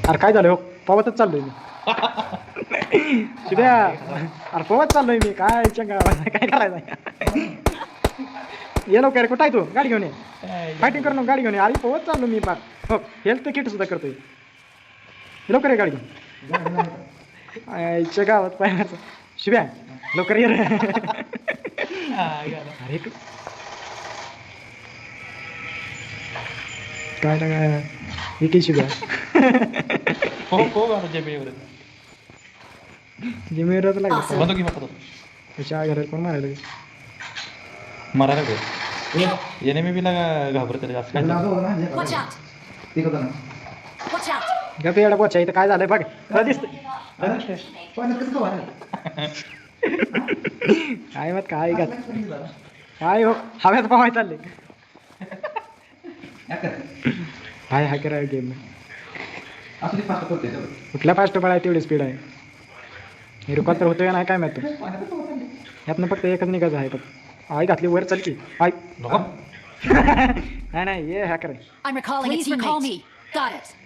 अरे काय झालं हो पवतच चाललोय मी शिव्या अरे पवत चाललोय मी काय चंगा काय करायचं ये लवकर कुठं आहे तू गाडी घेऊन ये फायटिंग करून गाडी घेऊन ये अरे पवत चाललो मी पार हो हेल्थ किट सुद्धा करतोय ये लवकर ये गाडी घेऊन आईच्या गावात पाहिजे शिव्या लवकर ये रे अरे काय ना काय इथे शिव्या हो जमिनीवर जिमेरच लागला बंदुकी मारतो त्याच्या घरात कोण मारायला मारायला गो येणे मी बिला घाबरत रे असं Watch out! Watch out! गप येडा पोचा इथं काय झालंय बघ तुला दिसतंय काय मत काय का काय हो हव्यात पवाय चालले हाय हा करा गेम कुठल्या फास्ट पळाय तेवढी स्पीड आहे हे रुकाल तर होतोय नाही काय माहिती यातनं फक्त एकच निघायचं आहे फक्त आई घातली वर चल की आई नाही नाही ये hacker I'm recalling a teammate. Got it.